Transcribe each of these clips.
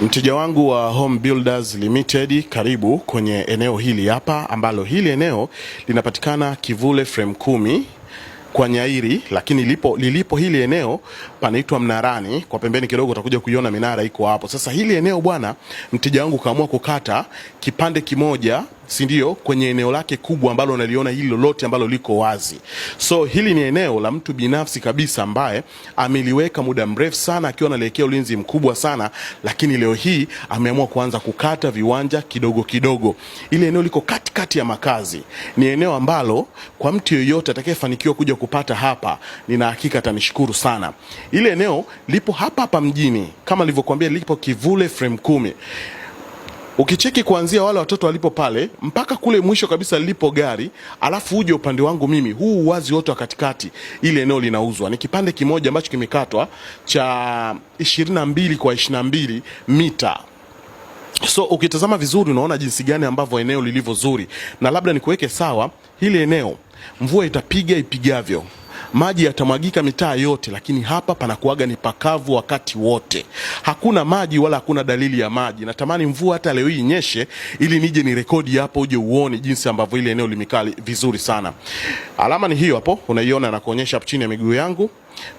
Mteja wangu wa Home Builders Limited, karibu kwenye eneo hili hapa, ambalo hili eneo linapatikana Kivule frame 10 kwa Nyairi, lakini lilipo hili eneo panaitwa Mnarani. Kwa pembeni kidogo utakuja kuiona minara iko hapo. Sasa hili eneo bwana, mteja wangu kaamua kukata kipande kimoja, si ndio, kwenye eneo lake kubwa ambalo unaliona hili lolote ambalo liko wazi. So hili ni eneo la mtu binafsi kabisa ambaye ameliweka muda mrefu sana akiwa analekea ulinzi mkubwa sana, lakini leo hii ameamua kuanza kukata viwanja kidogo kidogo. Ile eneo liko katikati ya makazi. Ni eneo ambalo kwa mtu yeyote atakayefanikiwa kuja kupata hapa, nina hakika atanishukuru sana. Ile eneo lipo hapa mjini, kama nilivyokuambia, lipo Kivule frame 10. Ukicheki kuanzia wale watoto walipo pale mpaka kule mwisho kabisa lipo gari, alafu uje upande wangu mimi, huu uwazi wote wa katikati, ile eneo linauzwa. Ni kipande kimoja ambacho kimekatwa cha 22 kwa 22 mita. So ukitazama vizuri unaona jinsi gani ambavyo eneo lilivyo zuri. Na labda nikuweke sawa, hili eneo mvua itapiga ipigavyo, maji yatamwagika mitaa yote, lakini hapa panakuaga ni pakavu wakati wote. Hakuna maji wala hakuna dalili ya maji. Natamani mvua hata leo hii inyeshe ili nije ni rekodi hapo uje uone jinsi ambavyo ile eneo limekaa vizuri sana. Alama ni hiyo hapo, unaiona na kuonyesha hapo chini ya miguu yangu.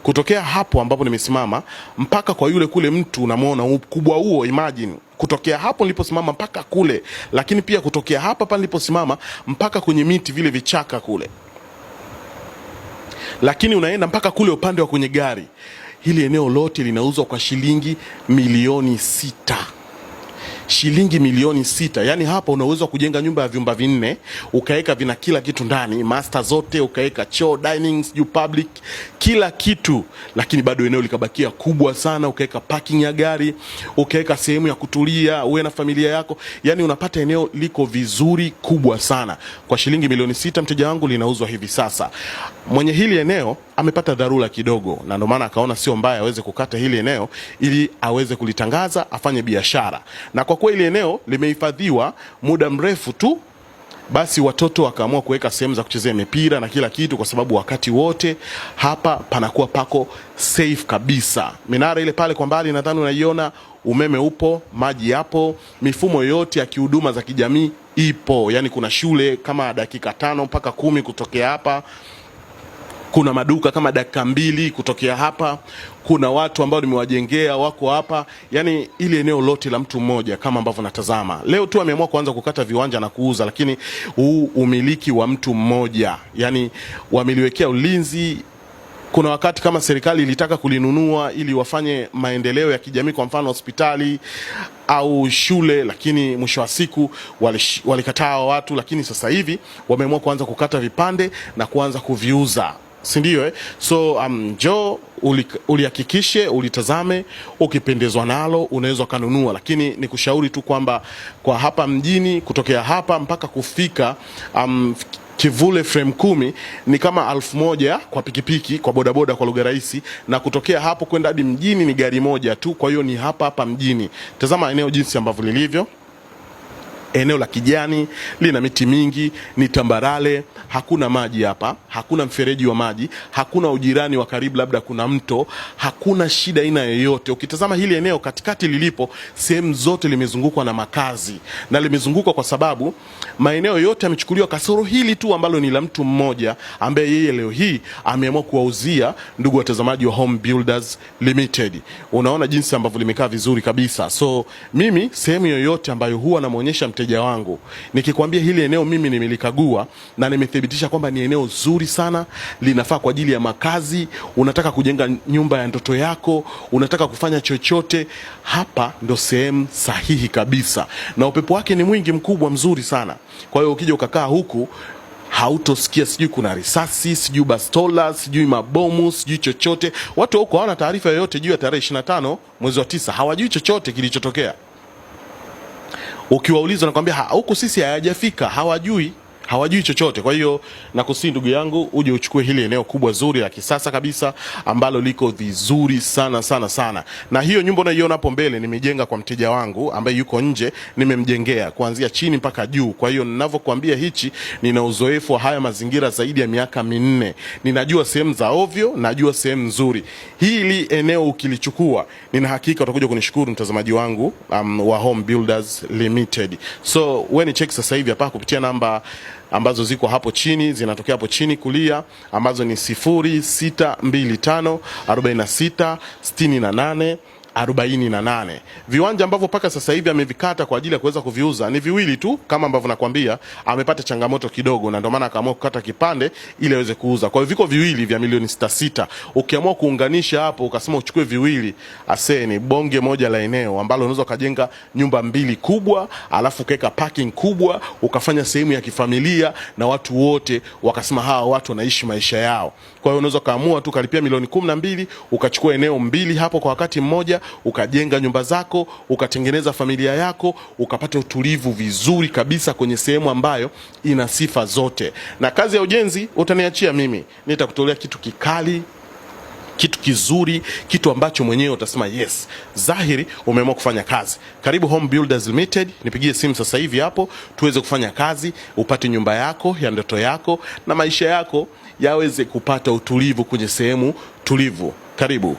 Kutokea hapo ambapo nimesimama mpaka kwa yule kule mtu unamuona ukubwa huo, imagine. Kutokea hapo niliposimama mpaka kule, lakini pia kutokea hapa pale niliposimama mpaka kwenye miti vile vichaka kule, lakini unaenda mpaka kule upande wa kwenye gari. Hili eneo lote linauzwa kwa shilingi milioni 6. Shilingi milioni 6. Yani hapa unaweza kujenga nyumba ya vyumba 4, ukaweka vina kila kitu ndani, master zote, ukaweka choo, dining, public, kila kitu, lakini bado eneo likabakia kubwa sana. Ukaweka parking ya gari, ukaweka sehemu ya kutulia wewe na familia yako. Yani unapata eneo liko vizuri, kubwa sana. Kwa shilingi milioni 6 mteja wangu linauzwa hivi sasa. Mwenye hili eneo amepata dharura kidogo, na ndio maana akaona sio mbaya aweze kukata hili eneo ili aweze kulitangaza, afanye biashara. Na kwa kuwa hili eneo limehifadhiwa muda mrefu tu, basi watoto wakaamua kuweka sehemu za kuchezea mipira na kila kitu, kwa sababu wakati wote hapa panakuwa pako safe kabisa. Minara ile pale kwa mbali nadhani unaiona, umeme upo, maji yapo, mifumo yote ya kihuduma za kijamii ipo. Yani kuna shule kama dakika 5 mpaka 10 kutokea hapa. Kuna maduka kama dakika 2 kutokea hapa. Kuna watu ambao nimewajengea wako hapa. Yani ile eneo lote la mtu mmoja kama ambavyo natazama. Leo tu ameamua kuanza kukata viwanja na kuuza, lakini huu umiliki wa mtu mmoja. Yani wameliwekea ulinzi. Kuna wakati kama serikali ilitaka kulinunua ili wafanye maendeleo ya kijamii, kwa mfano hospitali au shule, lakini mwisho wa siku walikataa watu. Lakini sasa hivi wameamua kuanza kukata vipande na kuanza kuviuza, si ndio? So njoo ulihakikishe, ulitazame, ukipendezwa nalo unaweza kanunua. Lakini nikushauri tu kwamba kwa hapa mjini, kutokea hapa mpaka kufika Kivule frame 10 ni kama 1000 kwa pikipiki, kwa bodaboda kwa lugha rahisi, na kutokea hapo kwenda hadi mjini ni gari moja tu. Kwa hiyo ni hapa mjini. Tazama eneo jinsi ambavyo lilivyo. Eneo la kijani, lina miti mingi, ni tambarale, hakuna maji hapa, hakuna mfereji wa maji, hakuna ujirani wa karibu labda kuna mto, hakuna shida aina yoyote. Ukitazama hili eneo katikati lilipo, sehemu zote limezungukwa na makazi, na limezungukwa kwa sababu maeneo yote yamechukuliwa kasoro hili tu ambalo ni la mtu mmoja, ambaye yeye leo hii ameamua kuwauzia ndugu watazamaji wa Home Builders Limited. Unaona jinsi ambavyo limekaa vizuri kabisa. So mimi sehemu yoyote ambayo huwa namuonyesha mteja wangu, nikikwambia hili eneo mimi nimelikagua na nimethibitisha kwamba ni eneo zuri sana, linafaa kwa ajili ya makazi. Unataka kujenga nyumba ya ndoto yako, unataka kufanya chochote, hapa ndo sehemu sahihi kabisa. Na upepo wake ni mwingi mkubwa mzuri sana. Kwa hiyo ukija ukakaa huku hautosikia sijui kuna risasi, sijui bastola, sijui mabomu, sijui chochote. Watu huko hawana taarifa yoyote juu ya tarehe 25 mwezi wa 9. Hawajui chochote kilichotokea. Ukiwauliza nakwambia huku sisi hayajafika, hawajui. hawajui chochote. Kwa hiyo nakusii ndugu yangu, uje uchukue hili eneo kubwa zuri la kisasa kabisa ambalo liko vizuri sana sana sana. Na hiyo nyumba unaiona hapo mbele nimejenga kwa mteja wangu ambaye yuko nje, nimemjengea kuanzia chini mpaka juu. Kwa hiyo ninavyokuambia hichi, nina uzoefu wa haya mazingira zaidi ya miaka 4. Ninajua sehemu za ovyo, najua sehemu nzuri. Hili eneo ukilichukua, nina hakika utakuja kunishukuru mtazamaji wangu wa Home Builders Limited. So wewe ni check sasa hivi hapa kupitia namba ambazo ziko hapo chini, zinatokea hapo chini kulia, ambazo ni 0625 46 68 48. Viwanja ambavyo paka sasa hivi amevikata kwa ajili ya kuweza kuviuza ni viwili tu, kama ambavyo nakwambia amepata changamoto kidogo, na ndio maana akaamua kukata kipande ili aweze kuuza. Kwa hiyo viko viwili vya milioni 6. Ukiamua kuunganisha hapo ukasema uchukue viwili, ni bonge moja la eneo ambalo unaweza kujenga nyumba 2 kubwa, alafu kaweka parking kubwa, ukafanya sehemu ya kifamilia na watu wote wakasema hawa watu wanaishi maisha yao. Kwa hiyo unaweza kaamua tu kalipia milioni 12 ukachukua eneo 2 hapo kwa wakati mmoja, ukajenga nyumba zako, ukatengeneza familia yako, ukapata utulivu vizuri kabisa kwenye sehemu ambayo ina sifa zote. Na kazi ya ujenzi utaniachia mimi, nitakutolea kitu kikali, kitu kizuri, kitu ambacho mwenyewe utasema yes, dhahiri umeamua kufanya kazi. Karibu Home Builders Limited, nipigie simu sasa hivi hapo tuweze kufanya kazi, upate nyumba yako ya ndoto yako na maisha yako yaweze kupata utulivu kwenye sehemu tulivu. Karibu.